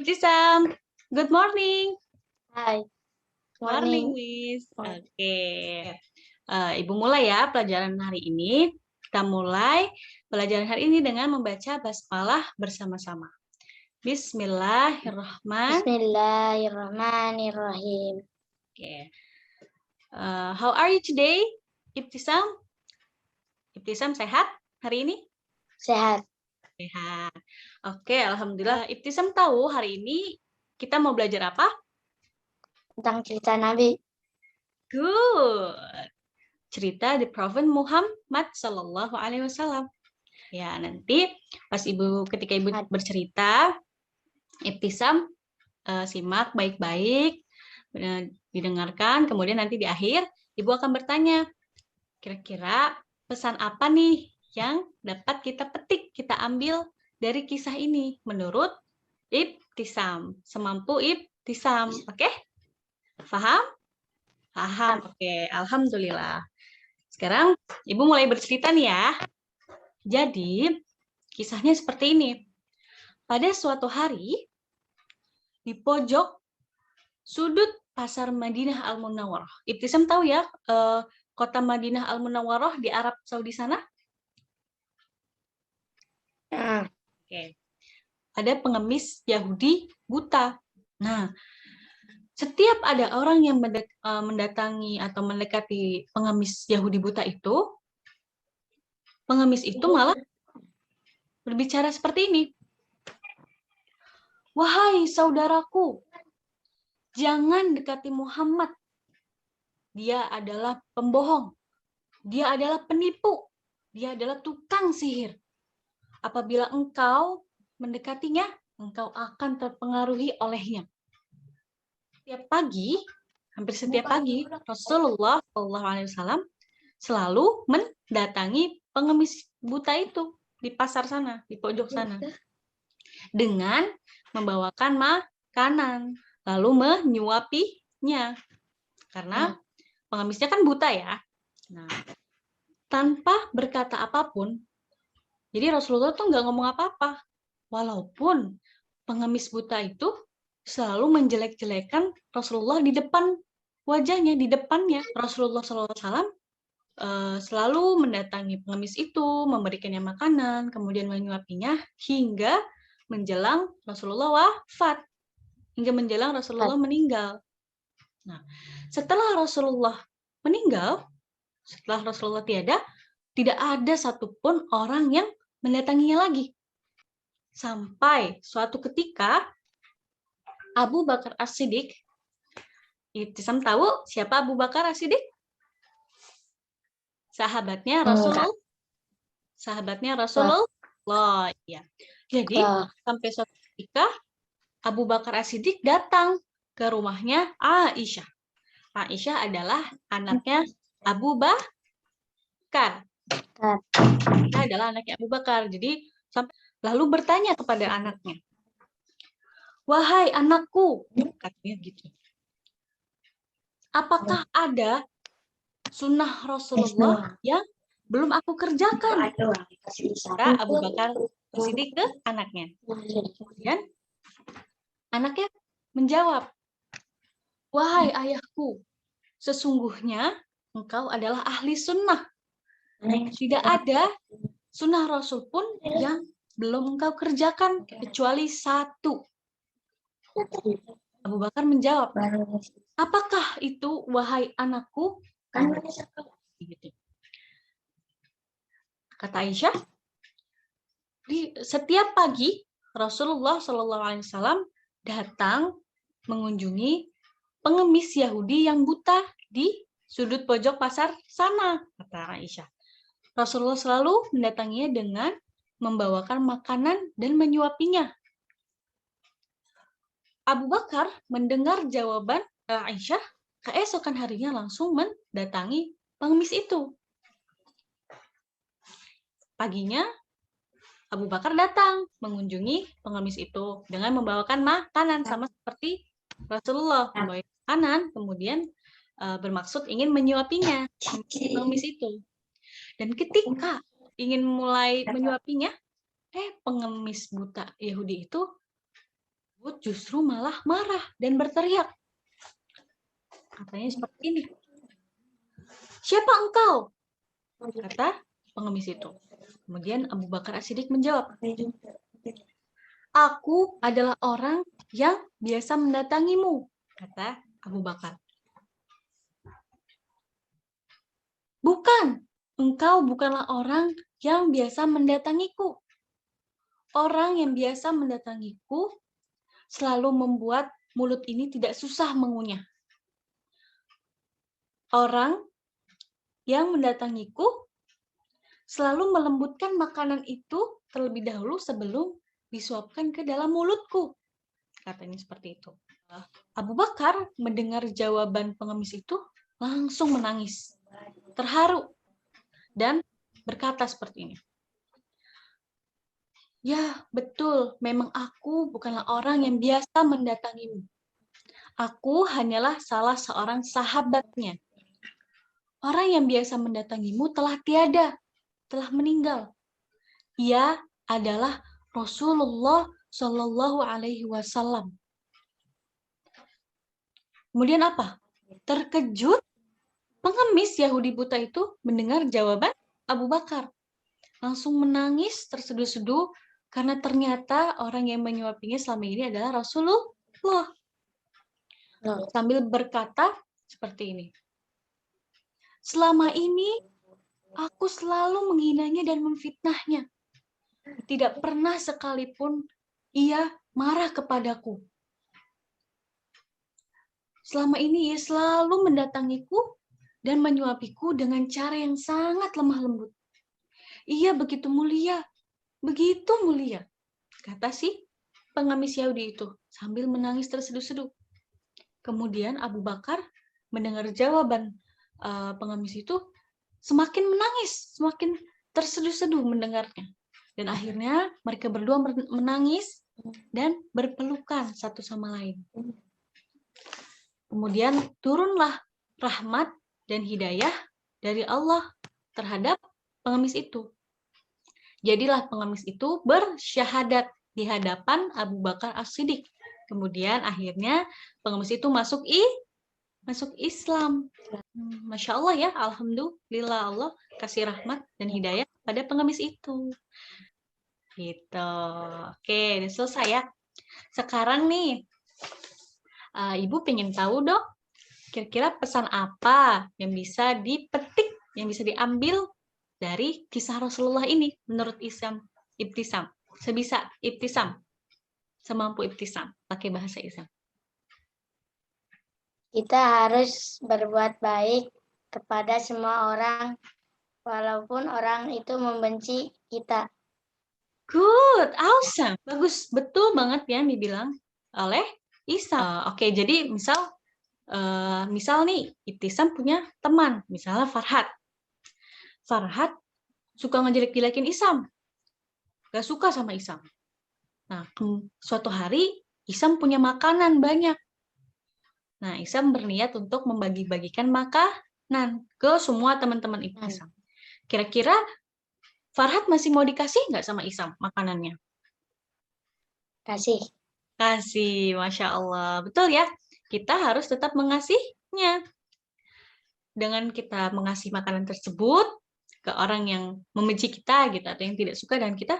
Ibtisam, good morning. Hai, Morning, morning. Miss. Oke. Ibu mulai ya pelajaran hari ini. Kita mulai pelajaran hari ini dengan membaca basmalah bersama-sama. Bismillahirrahmanirrahim. Bismillahirrahmanirrahim. Oke. How are you today, Ibtisam? Ibtisam sehat hari ini? Sehat. Sehat. Oke, alhamdulillah. Ibtisam tahu hari ini kita mau belajar apa? Tentang cerita Nabi. Good. Cerita di Prophet Muhammad Sallallahu Alaihi Wasallam. Ya, nanti pas ketika ibu bercerita, Ibtisam simak baik-baik, didengarkan, kemudian nanti di akhir ibu akan bertanya, kira-kira pesan apa nih yang dapat kita petik, kita ambil dari kisah ini menurut Ibtisam, semampu Ibtisam, oke? Paham? Paham, oke. Alhamdulillah. Sekarang ibu mulai bercerita nih ya. Jadi, kisahnya seperti ini. Pada suatu hari, di pojok sudut pasar Madinah Al-Munawwarah. Ibtisam tahu ya, kota Madinah Al-Munawwarah di Arab Saudi sana? Oke. Ada pengemis Yahudi buta. Nah, setiap ada orang yang mendatangi atau mendekati pengemis Yahudi buta itu, pengemis itu malah berbicara seperti ini. Wahai saudaraku, jangan dekati Muhammad. Dia adalah pembohong. Dia adalah penipu. Dia adalah tukang sihir. Apabila engkau mendekatinya, engkau akan terpengaruhi olehnya. Hampir setiap pagi, Rasulullah SAW selalu mendatangi pengemis buta itu di pasar sana, di pojok sana, dengan membawakan makanan, lalu menyuapinya. Karena pengemisnya kan buta ya. Nah, tanpa berkata apapun, jadi Rasulullah tuh nggak ngomong apa-apa. Walaupun pengemis buta itu selalu menjelek-jelekan Rasulullah di depan wajahnya, di depannya. Rasulullah SAW selalu mendatangi pengemis itu, memberikannya makanan, kemudian menyuapinya hingga menjelang Rasulullah wafat, hingga menjelang Rasulullah meninggal. Nah, setelah Rasulullah meninggal, setelah Rasulullah tiada, tidak ada satupun orang yang mendatanginya lagi. Sampai suatu ketika, Abu Bakar As-Siddiq, Ibtisam tahu siapa Abu Bakar As-Siddiq? Sahabatnya Rasulullah. Sahabatnya Rasulullah. Ya. Jadi, sampai suatu ketika, Abu Bakar As-Siddiq datang ke rumahnya Aisyah. Aisyah adalah anaknya Abu Bakar. Aisyah adalah anaknya Abu Bakar. Jadi, lalu bertanya kepada anaknya, wahai anakku, katanya gitu. Apakah ada sunnah Rasulullah yang belum aku kerjakan? Kata Abu Bakar As-Siddiq ke anaknya. Kemudian anaknya menjawab, wahai ayahku, sesungguhnya engkau adalah ahli sunnah. Tidak ada sunnah Rasul pun yang belum engkau kerjakan kecuali satu. Abu Bakar menjawab, apakah itu wahai anakku? Kata Aisyah, di setiap pagi Rasulullah SAW datang mengunjungi pengemis Yahudi yang buta di sudut pojok pasar sana, kata Aisyah. Rasulullah selalu mendatanginya dengan membawakan makanan dan menyuapinya. Abu Bakar mendengar jawaban Aisyah, keesokan harinya langsung mendatangi pengemis itu. Paginya, Abu Bakar datang mengunjungi pengemis itu dengan membawakan makanan sama seperti Rasulullah, membawa makanan, kemudian bermaksud ingin menyuapinya, pengemis itu. Dan ketika ingin mulai menyuapinya, pengemis buta Yahudi itu justru malah marah dan berteriak. Katanya seperti ini. Siapa engkau? Kata pengemis itu. Kemudian Abu Bakar As-Siddiq menjawab, aku adalah orang yang biasa mendatangimu, kata Abu Bakar. Bukan, engkau bukanlah orang yang biasa mendatangiku. Orang yang biasa mendatangiku selalu membuat mulut ini tidak susah mengunyah. Orang yang mendatangiku selalu melembutkan makanan itu terlebih dahulu sebelum disuapkan ke dalam mulutku. Katanya seperti itu. Abu Bakar mendengar jawaban pengemis itu langsung menangis, terharu, dan berkata seperti ini. Ya, betul. Memang aku bukanlah orang yang biasa mendatangimu. Aku hanyalah salah seorang sahabatnya. Orang yang biasa mendatangimu telah tiada, telah meninggal. Ia adalah Rasulullah Shallallahu Alaihi Wasallam. Kemudian apa? Terkejut, pengemis Yahudi buta itu mendengar jawaban Abu Bakar. Langsung menangis terseduh-seduh karena ternyata orang yang menyuapinya selama ini adalah Rasulullah. Sambil berkata seperti ini. Selama ini aku selalu menghinanya dan memfitnahnya. Tidak pernah sekalipun ia marah kepadaku. Selama ini ia selalu mendatangiku dan menyuapiku dengan cara yang sangat lemah lembut. Ia begitu mulia, kata si pengemis Yahudi itu sambil menangis terseduh-seduh. Kemudian Abu Bakar mendengar jawaban pengemis itu semakin menangis, semakin terseduh-seduh mendengarnya. Dan akhirnya mereka berdua menangis dan berpelukan satu sama lain. Kemudian turunlah rahmat dan hidayah dari Allah terhadap pengemis itu. Jadilah pengemis itu bersyahadat di hadapan Abu Bakar As-Siddiq. Kemudian akhirnya pengemis itu masuk Islam. Masya Allah ya, alhamdulillah Allah kasih rahmat dan hidayah pada pengemis itu. Gitu. Oke, selesai ya. Sekarang nih, Ibu pengen tahu dong, kira-kira pesan apa yang bisa dipetik, yang bisa diambil dari kisah Rasulullah ini menurut Ibtisam. Sebisa Ibtisam, semampu Ibtisam, pakai bahasa Islam. Kita harus berbuat baik kepada semua orang, walaupun orang itu membenci kita. Good, awesome. Bagus, betul banget ya yang dibilang oleh Isam. Oke, jadi misal nih, Ibtisam punya teman, misalnya Farhat. Farhat suka ngejelek-jelekin Isam. Gak suka sama Isam. Nah, suatu hari Isam punya makanan banyak. Nah, Isam berniat untuk membagi-bagikan makanan ke semua teman-teman Isam. Kira-kira Farhat masih mau dikasih nggak sama Isam makanannya? Kasih. Kasih, Masya Allah. Betul ya, kita harus tetap mengasihinya. Dengan kita mengasih makanan tersebut ke orang yang membenci kita gitu atau yang tidak suka dan kita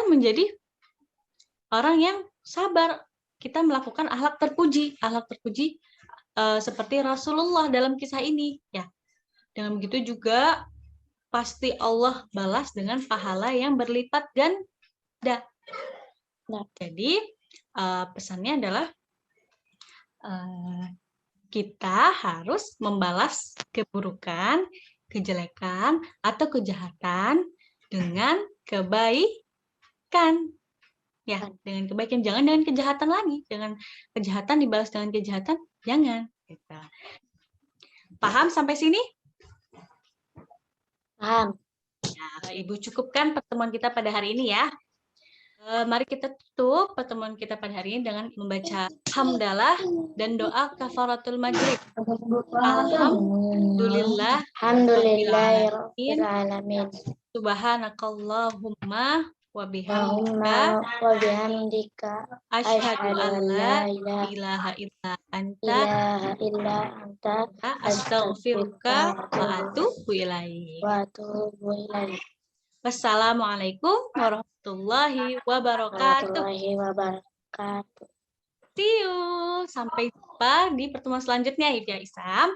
menjadi orang yang sabar. Kita melakukan akhlak terpuji seperti Rasulullah dalam kisah ini ya. Dengan begitu juga pasti Allah balas dengan pahala yang berlipat ganda. Jadi pesannya adalah kita harus membalas keburukan, kejelekan atau kejahatan dengan kebaikan. Ya, dengan kebaikan, jangan dengan kejahatan lagi. Dengan kejahatan dibalas dengan kejahatan, jangan. Gitu. Paham sampai sini? Paham. Nah, Ibu cukupkan pertemuan kita pada hari ini ya. Mari kita tutup pertemuan kita pada hari ini dengan membaca hamdalah dan doa kafaratul majlis. Alhamdulillah. Alhamdulillahirrahmanirrahim. Subhanakallahumma wa bihamdika wa bihamdika asyhadu an la ilaha ilaha illa anta astaghfiruka wa atubu ilaik. Wassalamualaikum warahmatullahi wabarakatuh. See you. Sampai jumpa di pertemuan selanjutnya, ya Isam.